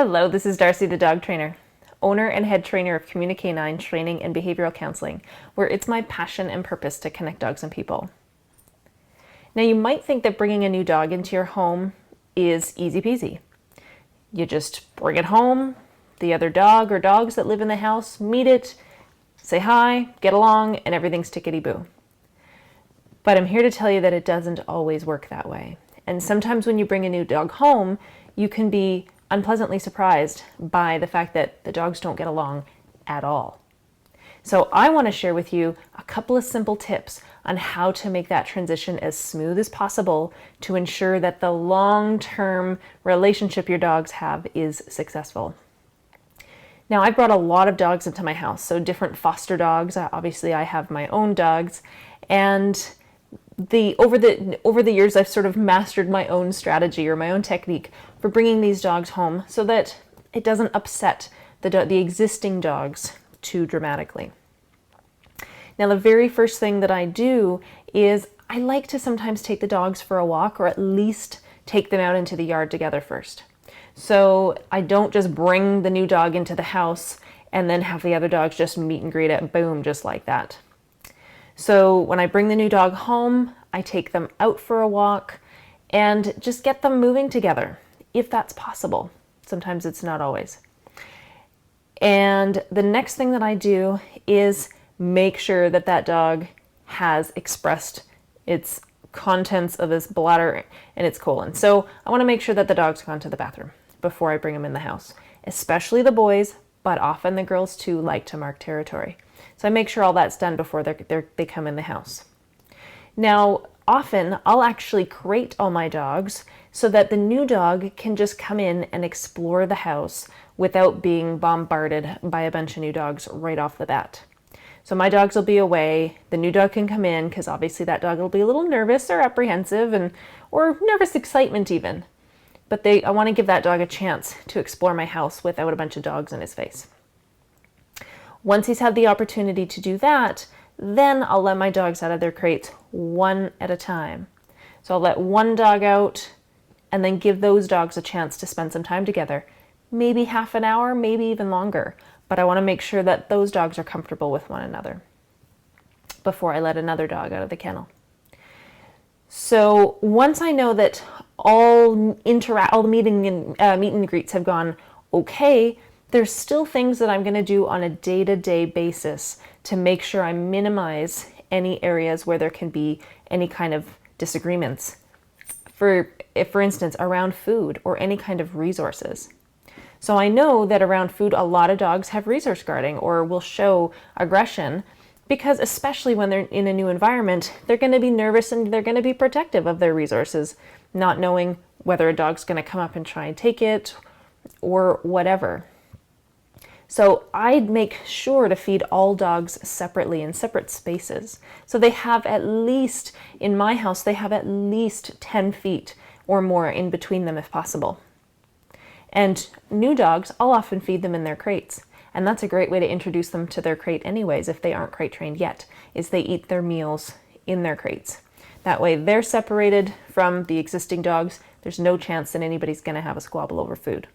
Hello, this is Darcie the Dog Trainer, owner and head trainer of CommuniCanine Training and Behavioral Counseling, where it's my passion and purpose to connect dogs and people. Now, you might think that bringing a new dog into your home is easy peasy. You just bring it home, the other dog or dogs that live in the house meet it, say hi, get along, and everything's tickety-boo. But I'm here to tell you that it doesn't always work that way. And sometimes when you bring a new dog home, you can be unpleasantly surprised by the fact that the dogs don't get along at all. So I want to share with you a couple of simple tips on how to make that transition as smooth as possible to ensure that the long-term relationship your dogs have is successful. Now, I've brought a lot of dogs into my house, so different foster dogs. Obviously, I have my own dogs, and over the years, I've sort of mastered my own strategy or my own technique for bringing these dogs home so that it doesn't upset the existing dogs too dramatically. Now, the very first thing that I do is I like to sometimes take the dogs for a walk, or at least take them out into the yard together first. So I don't just bring the new dog into the house and then have the other dogs just meet and greet it, boom, just like that. So when I bring the new dog home, I take them out for a walk and just get them moving together, if that's possible. Sometimes it's not always. And the next thing that I do is make sure that that dog has expressed its contents of his bladder and its colon. So I want to make sure that the dog's gone to the bathroom before I bring him in the house, especially the boys, but often the girls too like to mark territory. So I make sure all that's done before they come in the house. Now, often I'll actually crate all my dogs so that the new dog can just come in and explore the house without being bombarded by a bunch of new dogs right off the bat. So my dogs will be away, the new dog can come in, because obviously that dog will be a little nervous or apprehensive or nervous excitement even. But I want to give that dog a chance to explore my house without a bunch of dogs in his face. Once he's had the opportunity to do that, then I'll let my dogs out of their crates one at a time. So I'll let one dog out and then give those dogs a chance to spend some time together. Maybe half an hour, maybe even longer. But I want to make sure that those dogs are comfortable with one another before I let another dog out of the kennel. So once I know that all the meet and greets have gone okay, there's still things that I'm going to do on a day-to-day basis to make sure I minimize any areas where there can be any kind of disagreements. For instance, around food or any kind of resources. So I know that around food, a lot of dogs have resource guarding or will show aggression because, especially when they're in a new environment, they're going to be nervous and they're going to be protective of their resources, not knowing whether a dog's going to come up and try and take it or whatever. So I'd make sure to feed all dogs separately in separate spaces. So they have at least, in my house, they have at least 10 feet or more in between them if possible. And new dogs, I'll often feed them in their crates. And that's a great way to introduce them to their crate anyways, if they aren't crate trained yet, is they eat their meals in their crates. That way they're separated from the existing dogs. There's no chance that anybody's going to have a squabble over food.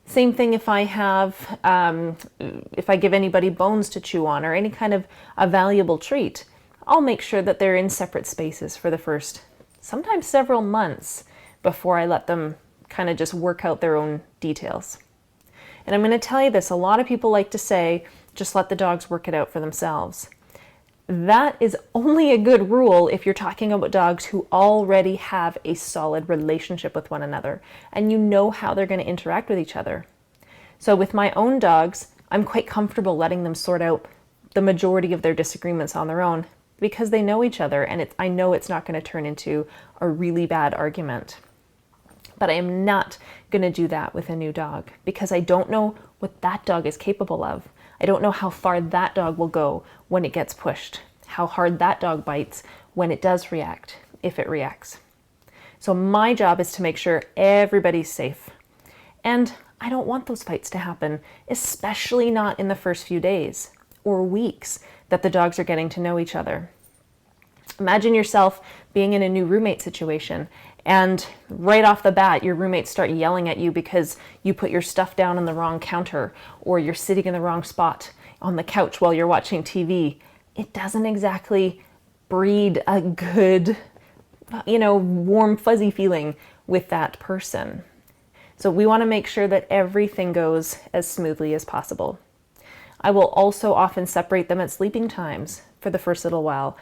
Same thing if I give anybody bones to chew on or any kind of a valuable treat, I'll make sure that they're in separate spaces for the first, sometimes several months before I let them kind of just work out their own details. And I'm going to tell you this, a lot of people like to say, just let the dogs work it out for themselves. That is only a good rule if you're talking about dogs who already have a solid relationship with one another and you know how they're going to interact with each other. So with my own dogs, I'm quite comfortable letting them sort out the majority of their disagreements on their own because they know each other and I know it's not going to turn into a really bad argument. But I am not going to do that with a new dog because I don't know what that dog is capable of. I don't know how far that dog will go when it gets pushed, how hard that dog bites when it does react, if it reacts. So my job is to make sure everybody's safe. And I don't want those fights to happen, especially not in the first few days or weeks that the dogs are getting to know each other. Imagine yourself being in a new roommate situation And right off the bat, your roommates start yelling at you because you put your stuff down on the wrong counter, or you're sitting in the wrong spot on the couch while you're watching TV. It doesn't exactly breed a good, warm, fuzzy feeling with that person. So we want to make sure that everything goes as smoothly as possible. I will also often separate them at sleeping times for the first little while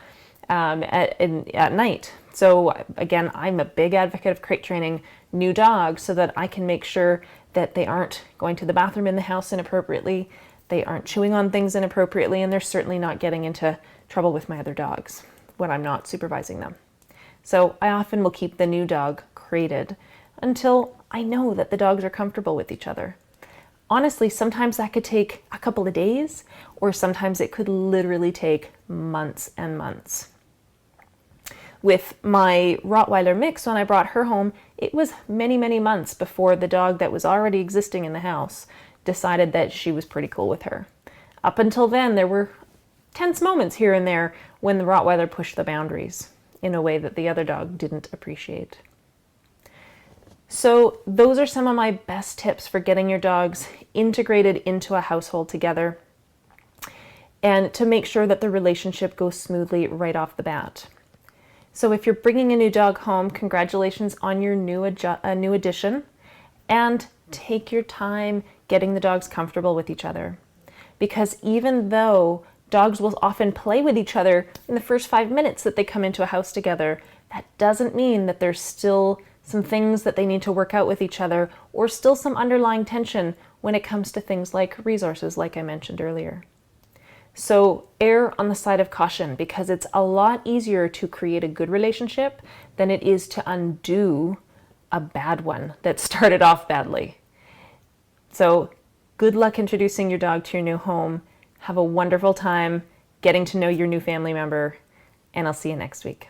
at night. So again, I'm a big advocate of crate training new dogs so that I can make sure that they aren't going to the bathroom in the house inappropriately, they aren't chewing on things inappropriately, and they're certainly not getting into trouble with my other dogs when I'm not supervising them. So I often will keep the new dog crated until I know that the dogs are comfortable with each other. Honestly, sometimes that could take a couple of days, or sometimes it could literally take months and months. With my Rottweiler mix, when I brought her home, it was many, many months before the dog that was already existing in the house decided that she was pretty cool with her. Up until then, there were tense moments here and there when the Rottweiler pushed the boundaries in a way that the other dog didn't appreciate. So those are some of my best tips for getting your dogs integrated into a household together and to make sure that the relationship goes smoothly right off the bat. So if you're bringing a new dog home, congratulations on your new addition, and take your time getting the dogs comfortable with each other. Because even though dogs will often play with each other in the first 5 minutes that they come into a house together, that doesn't mean that there's still some things that they need to work out with each other, or still some underlying tension when it comes to things like resources, like I mentioned earlier. So err on the side of caution, because it's a lot easier to create a good relationship than it is to undo a bad one that started off badly. So good luck introducing your dog to your new home. Have a wonderful time getting to know your new family member, and I'll see you next week.